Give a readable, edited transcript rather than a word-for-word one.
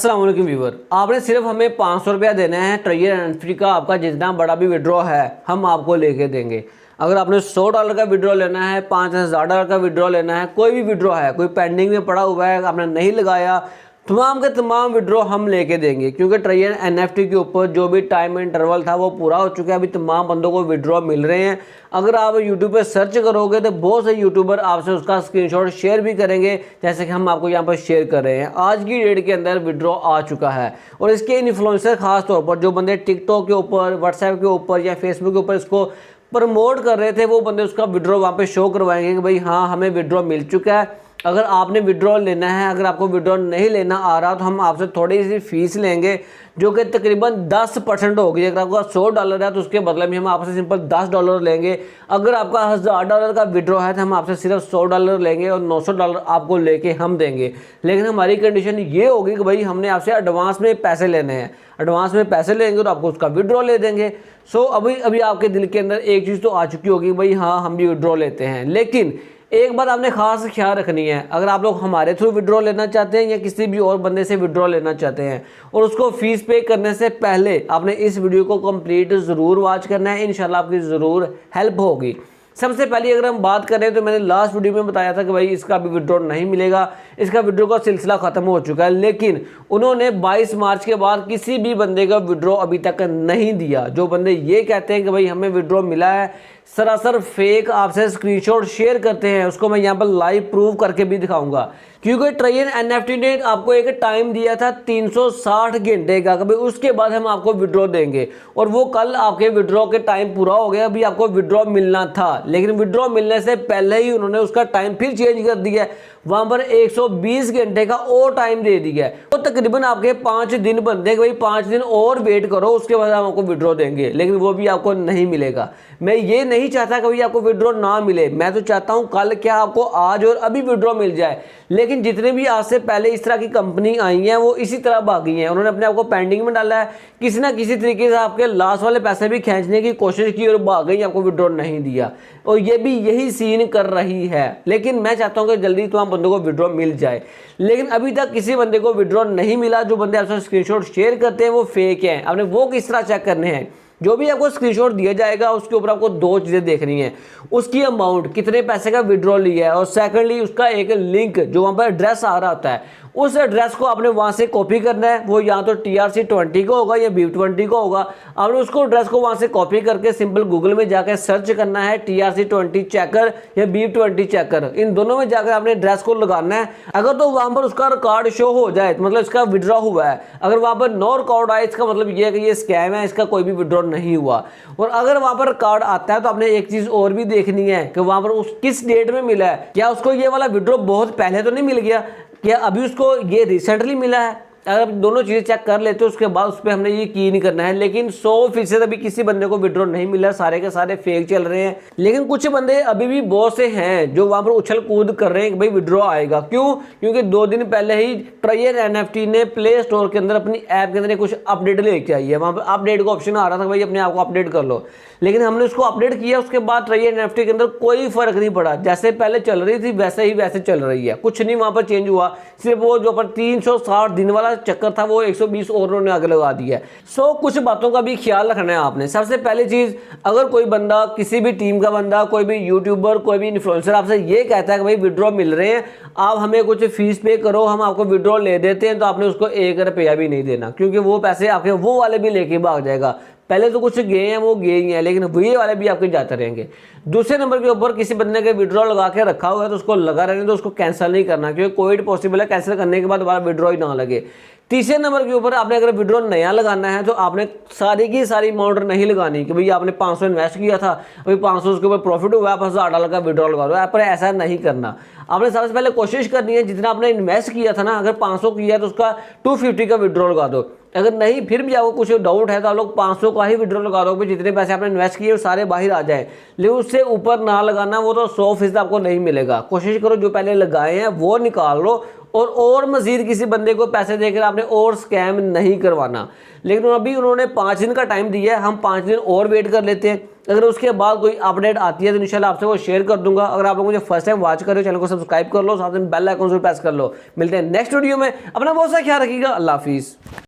अस्सलाम वालेकुम व्यूवर, आपने सिर्फ हमें 500 रुपया देना है। ट्रेजर एनएफटी का आपका जितना बड़ा भी विड्रॉ है हम आपको लेके देंगे। अगर आपने $100 का विड्रॉ लेना है, $5000 का विड्रॉ लेना है, कोई भी विड्रॉ है, कोई पेंडिंग में पड़ा हुआ है, आपने नहीं लगाया, तमाम के तमाम विड्रॉ हम लेके देंगे। क्योंकि ट्रेजर एनएफटी के ऊपर जो भी टाइम इंटरवल था वो पूरा हो चुका है। अभी तमाम बंदों को विड्रॉ मिल रहे हैं। अगर आप यूट्यूब पे सर्च करोगे तो बहुत से यूट्यूबर आपसे उसका स्क्रीनशॉट शेयर भी करेंगे, जैसे कि हम आपको यहाँ पर शेयर कर रहे हैं। आज की डेट के अंदर विड्रॉ आ चुका है और इसके इन्फ्लुएंसर खास तौर पर जो बंदे टिकटॉक के ऊपर, व्हाट्सएप के ऊपर या फेसबुक के ऊपर इसको प्रमोट कर रहे थे, वो बंदे उसका विड्रॉ वहाँ पे शो करवाएंगे कि भाई हाँ हमें विड्रॉ मिल चुका है। अगर आपने विड्रॉ लेना है, अगर आपको विड्रॉ नहीं लेना आ रहा तो हम आपसे थोड़ी सी फीस लेंगे जो कि तकरीबन 10% होगी। अगर आपका $100 है तो उसके बदले में हम आपसे सिंपल $10 लेंगे। अगर आपका $1000 का विड्रॉ है तो हम आपसे सिर्फ $100 लेंगे और $900 आपको लेके हम देंगे। लेकिन हमारी कंडीशन ये होगी कि भाई हमने आपसे एडवांस में पैसे लेने हैं। एडवांस में पैसे लेंगे तो आपको उसका विड्रॉ ले देंगे। सो अभी आपके दिल के अंदर एक चीज़ तो आ चुकी होगी, भाई हाँ हम भी विड्रॉ लेते हैं। लेकिन एक बात आपने खास ख्याल रखनी है, अगर आप लोग हमारे थ्रू विड्रॉ लेना चाहते हैं या किसी भी और बंदे से विड्रॉ लेना चाहते हैं और उसको फीस पे करने से पहले आपने इस वीडियो को कंप्लीट ज़रूर वॉच करना है। इंशाल्लाह आपकी ज़रूर हेल्प होगी। सबसे पहले अगर हम बात करें तो मैंने लास्ट वीडियो में बताया था कि भाई इसका अभी विड्रॉ नहीं मिलेगा, इसका विड्रॉ का सिलसिला ख़त्म हो चुका है। लेकिन उन्होंने 22 मार्च के बाद किसी भी बंदे का विड्रॉ अभी तक नहीं दिया। जो बंदे ये कहते हैं कि भाई हमें विड्रॉ मिला है, सरासर फेक आपसे स्क्रीनशॉट शेयर करते हैं, उसको मैं यहाँ पर लाइव प्रूव करके भी दिखाऊंगा। क्योंकि ट्रेजर एनएफटी ने आपको एक टाइम दिया था 360 घंटे का, कभी उसके बाद हम आपको विड्रॉ देंगे और वो कल आपके विड्रॉ के टाइम पूरा हो गया। अभी आपको विड्रॉ मिलना था, लेकिन विड्रॉ मिलने से पहले ही उन्होंने उसका टाइम फिर चेंज कर दिया है। वहाँ पर 120 घंटे का और टाइम दे दिया है। तो तकरीबन आपके 5 दिन बनते हैं कि भाई 5 दिन और वेट करो, उसके बाद हम आपको विड्रॉ देंगे। लेकिन वो भी आपको नहीं मिलेगा। मैं ये नहीं चाहता कि भाई आपको विड्रॉ ना मिले, मैं तो चाहता हूँ कल क्या आपको आज और अभी विड्रॉ मिल जाए। लेकिन जितने भी आज से पहले इस तरह की कंपनी आई हैं वो इसी तरह भागी हैं। उन्होंने अपने आप को पेंडिंग में डाला है, किसी ना किसी तरीके से आपके लास्ट वाले पैसे भी खींचने की कोशिश की और भाग गई, आपको विड्रॉ नहीं दिया। और ये भी यही सीन कर रही है। लेकिन मैं चाहता हूँ कि जल्दी तमाम बंदों को विड्रॉ मिल जाए। लेकिन अभी तक किसी बंदे को विड्रॉ नहीं मिला। जो बंदे आपसे स्क्रीनशॉट शेयर करते हैं वो फेक हैं। आपने वो किस तरह चेक करने हैं? जो भी आपको स्क्रीनशॉट दिया जाएगा उसके ऊपर आपको 2 चीज़ें देखनी है, उसकी अमाउंट, कितने पैसे का विड्रॉ लिया है, और सेकंडली उसका एक लिंक जो वहाँ पर एड्रेस आ रहा होता है, उस एड्रेस को आपने वहाँ से कॉपी करना है। वो या तो TRC20 का होगा या BEEP20 का होगा। आपने उसको एड्रेस को वहाँ से कॉपी करके सिंपल गूगल में जाकर सर्च करना है TRC20 चेकर या BEEP20 चेकर। इन दोनों में जाकर आपने एड्रेस को लगाना है। अगर तो वहाँ पर उसका रिकॉर्ड शो हो जाए तो मतलब इसका विड्रॉ हुआ है। अगर वहाँ पर नो रिकॉर्ड आए इसका मतलब ये है कि ये स्कैम है, इसका कोई भी विड्रॉ नहीं हुआ। और अगर वहाँ पर रिकॉर्ड आता है तो आपने एक चीज़ और भी देखनी है कि वहाँ पर उस किस डेट में मिला है। क्या उसको ये वाला विड्रॉ बहुत पहले तो नहीं मिल गया, क्या अभी उसको ये रिसेंटली मिला है? अगर आप दोनों चीज़ें चेक कर लेते हो उसके बाद उस पर हमने यकीन नहीं करना है। लेकिन 100% अभी किसी बंदे को विड्रॉ नहीं मिला, सारे के सारे फेक चल रहे हैं। लेकिन कुछ बंदे अभी भी बहुत से हैं जो वहाँ पर उछल कूद कर रहे हैं कि भाई विड्रॉ आएगा। क्यों? क्योंकि 2 दिन पहले ही ट्रेजर एनएफटी ने प्ले स्टोर के अंदर अपनी ऐप के अंदर कुछ अपडेट लेके आई है। वहाँ पर अपडेट का ऑप्शन आ रहा था, भाई अपने आप को अपडेट कर लो। लेकिन हमने उसको अपडेट किया, उसके बाद ट्रेजर एनएफटी के अंदर कोई फर्क नहीं पड़ा। जैसे पहले चल रही थी वैसे ही वैसे चल रही है, कुछ नहीं वहाँ पर चेंज हुआ। सिर्फ वो जो पर 360 दिन वाला चक्कर था वो 120 और उन्होंने आगे लगा दिया है। सो कुछ बातों का भी ख्याल रखना है आपने। सबसे पहली चीज़, अगर कोई बंदा, किसी भी टीम का बंदा, कोई भी यूट्यूबर, कोई भी इन्फ्लुएंसर आपसे ये कहता है कि भाई विड्रॉ मिल रहे हैं, आप हमें कुछ फीस पे करो, हम आपको विड्रॉ ले देते हैं, तो आपने उसको 1 रुपया भी नहीं देना। क्योंकि वो पैसे आपके वो वाले भी लेके भाग जाएगा। पहले तो कुछ गए हैं वो गए ही हैं, लेकिन ये वाले भी आपके जाते रहेंगे। दूसरे नंबर के ऊपर, किसी बंदे के विड्रॉ लगा के रखा हुआ है तो उसको लगा रहने तो उसको कैंसिल नहीं करना, क्योंकि कोविड पॉसिबल है कैंसिल करने के बाद दोबारा विड्रॉ ही ना लगे। तीसरे नंबर के ऊपर, आपने अगर विड्रॉ नया लगाना है तो आपने सारी की सारी अमाउंट नहीं लगानी कि भाई आपने 500 इन्वेस्ट किया था, अभी 500 उसके ऊपर प्रॉफिट हुआ, आप $1000 का विड्रॉ लगा दो। आप पर ऐसा नहीं करना। आपने सबसे पहले कोशिश करनी है जितना आपने इन्वेस्ट किया था ना, अगर 500 किया तो उसका 250 का विड्रॉ लगा दो। अगर नहीं फिर भी आपको कुछ डाउट है तो आप लोग 500 का ही विड्रॉ लगा दो, जितने पैसे आपने इन्वेस्ट किए वो सारे बाहर आ जाए। लेकिन उससे ऊपर ना लगाना, वो तो 100% आपको नहीं मिलेगा। कोशिश करो जो पहले लगाए हैं वो निकाल लो और मज़ीद किसी बंदे को पैसे देकर आपने और स्कैम नहीं करवाना। लेकिन अभी उन्होंने 5 दिन का टाइम दिया है, हम 5 दिन और वेट कर लेते हैं। अगर उसके बाद कोई अपडेट आती है तो इंशाल्लाह आपसे वो शेयर कर दूंगा। अगर आप लोग मुझे फर्स्ट टाइम वॉच कर रहे हो, चैनल को सब्सक्राइब कर लो, साथ में बेल आइकन जरूर प्रेस कर लो। मिलते हैं नेक्स्ट वीडियो में, अपना बहुत सा ख्याल रखिएगा। अल्लाह हाफिज़।